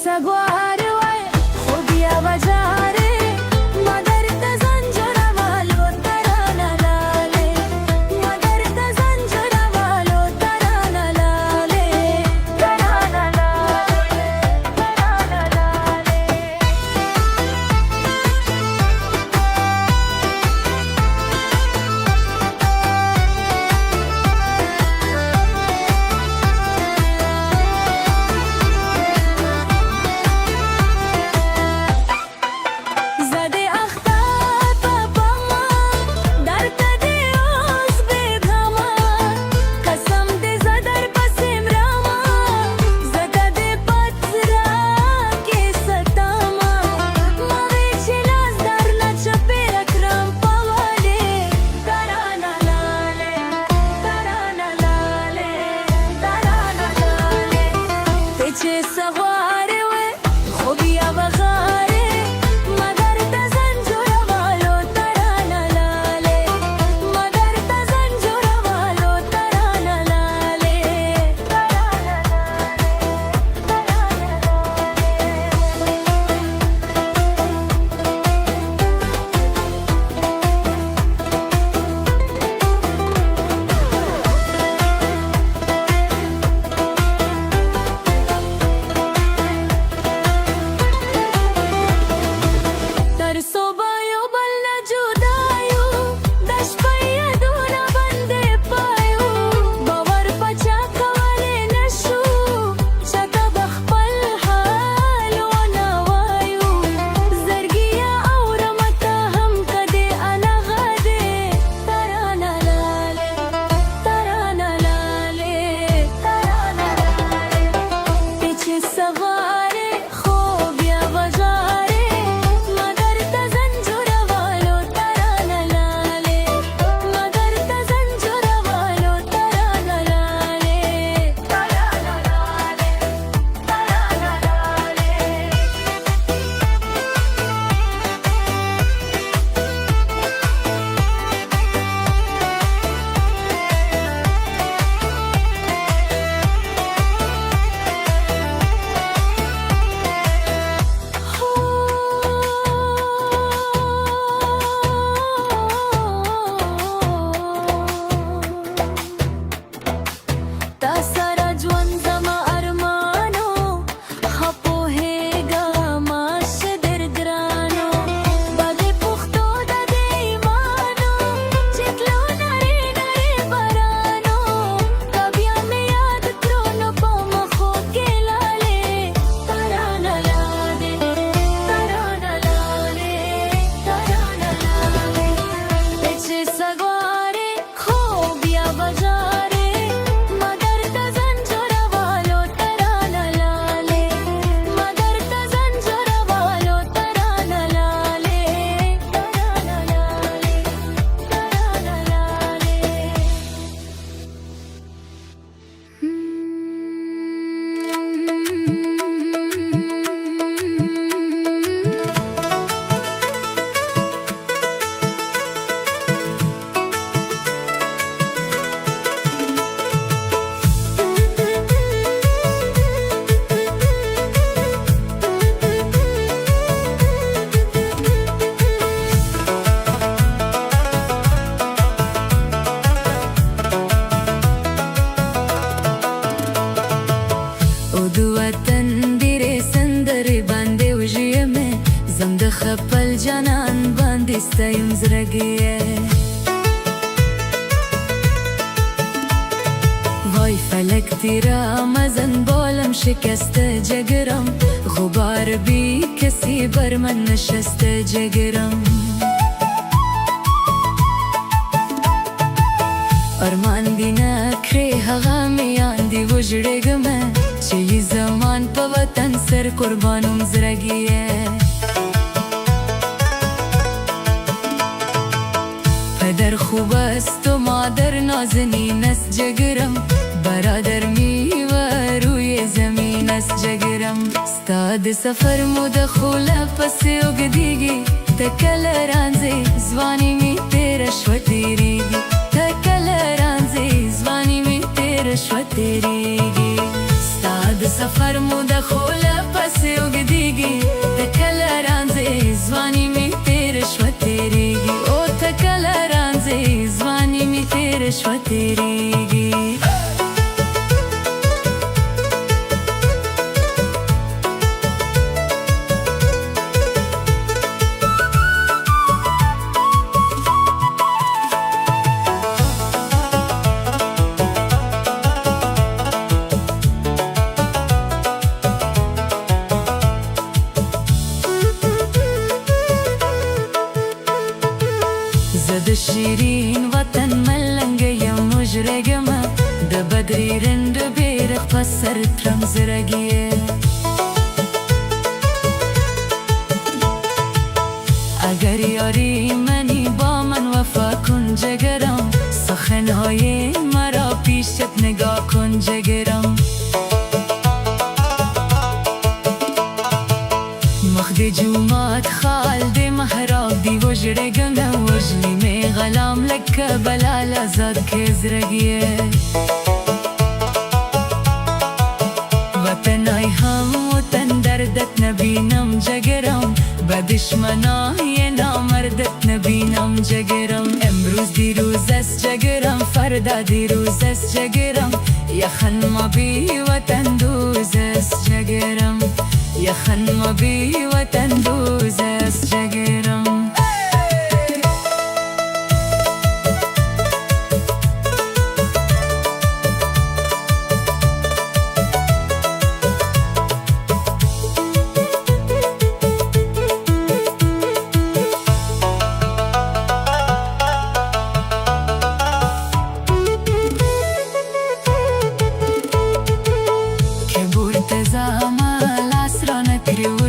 سگوار وای خوبیا بجاره مادر تزنجر والو ترانه لاله مادر تزنجر والو ترانه لاله ترانه لاله ترانه لاله زده اختر بابا در تدی اوز بیدما قسم دی زدر پسیم راما زده دی پترا کی ستاما ما ویچی لاز در نچپی اکرم پوالی ترانه لاله ترانه لاله ترانه لاله پیچه سواری و خوبیا بغاری مادر تزنجر والو ترانه لاله مادر تزنجر والو ترانه لاله ترانه در صبایو بل نجودایو دش پیدونا بنده پایو باور پچا کولی نشو چتا بخپل حال و نوایو زرگیا اورمتا هم کده انا غده ترانه لاله ترانه لاله ترانه لاله پیچه سواره خوبیا بجاره مادر تزنجر والو ترانه لاله مادر تزنجر والو ترانه لاله ترانه تا سره ژوند زما ارمانو ښه پوهېږه معاش ډېر ګرانو بګې پوښتو د دې ایمانو چې تلو نرۍ نرۍ بارانو که بیا مې یاد کړو نو په مخو کې لالې ترانه لاله ترانه لاله ترانه لاله پیچه سګوارې خوبیا بجارې مادر تزنجر والو ترانه لاله مادر تزنجر والو ترانه لاله ترانه لاله او د وطن ډېرې سندرې باندې وژیمې زم د خپل جانان باندې ستایم زړګیه وای فلک تیرا مزن بولم شکسته جگرم غبار بی کسی بر من نشسته جگرم ارمان دی نکړې هغه مې یاندې وژړېږمه چې یې زمان په وطن سر قربانوم زړګیه پدر خوب است و مادر نازنین است جگرم برادر می و روی زمین است جگرم ستا د سفر مو د خوله پسې اوږدېږي ته کله رانځې ځواني مې تېره شوه تېرېږي ته کله رانځې ځواني مې تېره شوه تېرېږي ستا د سفر مو د خوله پسې से उगदीगी तकलरांजे ज़वानी में तेरे श्वतेरेगी ओ तकलरांजे ज़वानी में तेरे श्वतेरेगी زد شیرین وطن ملنگ یا مجرگمه ده بدری رند بیرق پسر ترم زرگیه اگر یاری منی با من وفا کن جگرم سخنهای مرا پیشت نگاه کن جگرم مخد جومات خالد محراب دی وجرگمه وجلی میں غلام لک بلال آزاد کے زرگیه وطن آی هم وطن دردت نبینم جگرم به دشمنای نامردت نبینم جگرم امروز دیروز است جگرم فردا دیروز است جگرم یخن ما بی وطن دوز است جگرم یخن ما بی وطن دوز است جگرم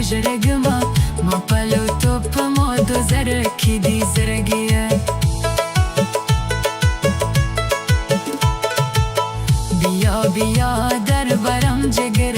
وجرگما ما پلو توپ ما دو زرکی دی زرگیه بیا بیا در برم جگر